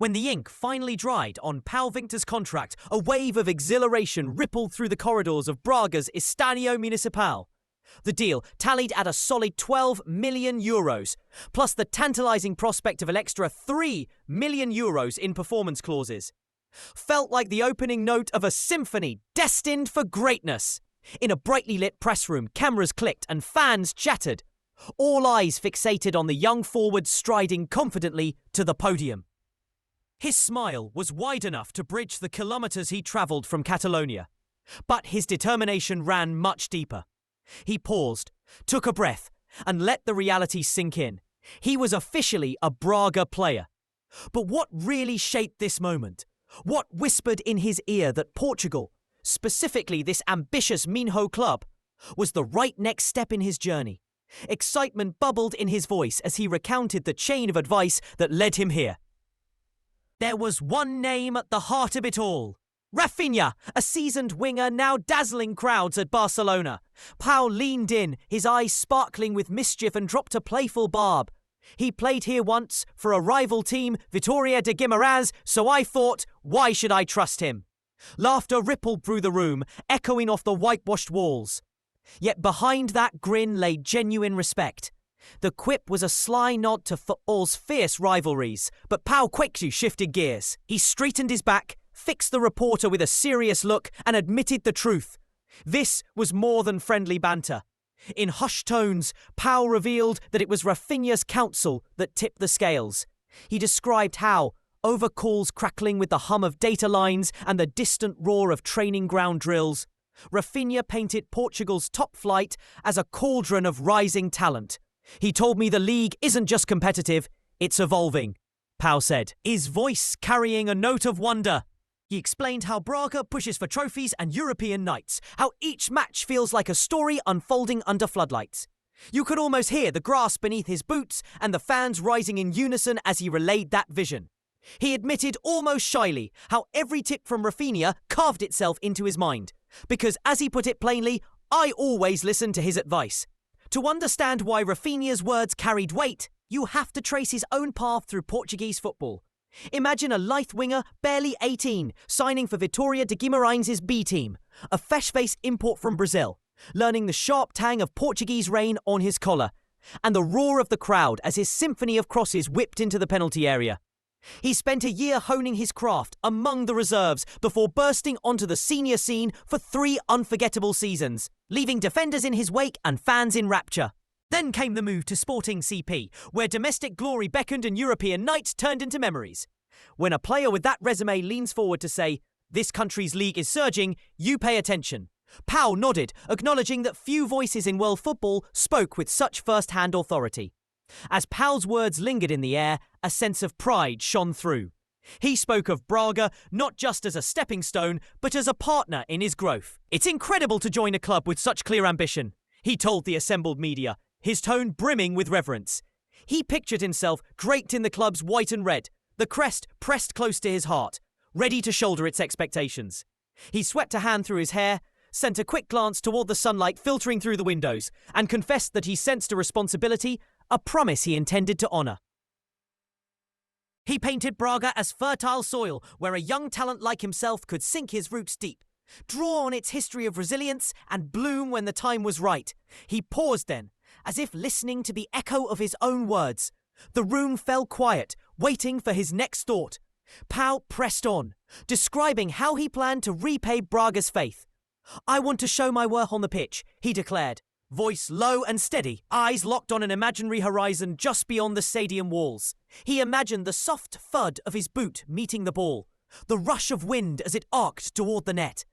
When the ink finally dried on Pau Victor's contract, a wave of exhilaration rippled through the corridors of Braga's Estádio Municipal. The deal tallied at a solid €12 million, plus the tantalising prospect of an extra €3 million in performance clauses. Felt like the opening note of a symphony destined for greatness. In a brightly lit press room, cameras clicked and fans chattered. All eyes fixated on the young forward striding confidently to the podium. His smile was wide enough to bridge the kilometres he travelled from Catalonia. But his determination ran much deeper. He paused, took a breath, and let the reality sink in. He was officially a Braga player. But what really shaped this moment? What whispered in his ear that Portugal, specifically this ambitious Minho club, was the right next step in his journey? Excitement bubbled in his voice as he recounted the chain of advice that led him here. There was one name at the heart of it all. Raphinha, a seasoned winger now dazzling crowds at Barcelona. Pau leaned in, his eyes sparkling with mischief, and dropped a playful barb. He played here once for a rival team, Vitória de Guimarães, so I thought, why should I trust him? Laughter rippled through the room, echoing off the whitewashed walls. Yet behind that grin lay genuine respect. The quip was a sly nod to football's fierce rivalries, but Pau quickly shifted gears. He straightened his back, fixed the reporter with a serious look, and admitted the truth. This was more than friendly banter. In hushed tones, Pau revealed that it was Raphinha's counsel that tipped the scales. He described how, over calls crackling with the hum of data lines and the distant roar of training ground drills, Raphinha painted Portugal's top flight as a cauldron of rising talent. He told me the league isn't just competitive, it's evolving, Pau said, his voice carrying a note of wonder. He explained how Braga pushes for trophies and European nights, how each match feels like a story unfolding under floodlights. You could almost hear the grass beneath his boots and the fans rising in unison as he relayed that vision. He admitted almost shyly how every tip from Raphinha carved itself into his mind, because as he put it plainly, I always listened to his advice. To understand why Raphinha's words carried weight, you have to trace his own path through Portuguese football. Imagine a lithe winger, barely 18, signing for Vitória de Guimarães' B team, a fresh-faced import from Brazil, learning the sharp tang of Portuguese rain on his collar, and the roar of the crowd as his symphony of crosses whipped into the penalty area. He spent a year honing his craft among the reserves before bursting onto the senior scene for 3 unforgettable seasons, leaving defenders in his wake and fans in rapture. Then came the move to Sporting CP, where domestic glory beckoned and European nights turned into memories. When a player with that resume leans forward to say, "This country's league is surging, you pay attention." Pau nodded, acknowledging that few voices in world football spoke with such first-hand authority. As Pau's words lingered in the air, a sense of pride shone through. He spoke of Braga not just as a stepping stone, but as a partner in his growth. "It's incredible to join a club with such clear ambition," he told the assembled media, his tone brimming with reverence. He pictured himself draped in the club's white and red, the crest pressed close to his heart, ready to shoulder its expectations. He swept a hand through his hair, sent a quick glance toward the sunlight filtering through the windows, and confessed that he sensed a responsibility, a promise he intended to honour. He painted Braga as fertile soil where a young talent like himself could sink his roots deep, draw on its history of resilience, and bloom when the time was right. He paused then, as if listening to the echo of his own words. The room fell quiet, waiting for his next thought. Pau pressed on, describing how he planned to repay Braga's faith. "I want to show my worth on the pitch," he declared, voice low and steady, eyes locked on an imaginary horizon just beyond the stadium walls. He imagined the soft thud of his boot meeting the ball, the rush of wind as it arced toward the net,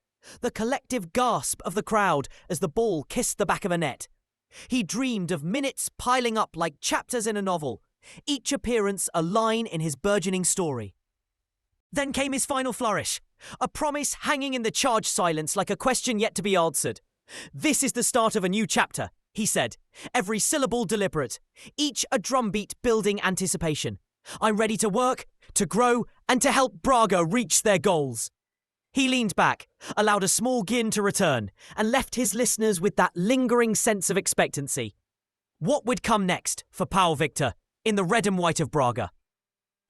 the collective gasp of the crowd as the ball kissed the back of a net. He dreamed of minutes piling up like chapters in a novel, each appearance a line in his burgeoning story. Then came his final flourish, a promise hanging in the charged silence like a question yet to be answered. "This is the start of a new chapter," he said, every syllable deliberate, each a drumbeat building anticipation. "I'm ready to work, to grow, and to help Braga reach their goals." He leaned back, allowed a small grin to return, and left his listeners with that lingering sense of expectancy. What would come next for Pau Victor in the red and white of Braga?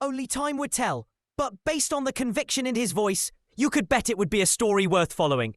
Only time would tell. but based on the conviction in his voice, you could bet it would be a story worth following.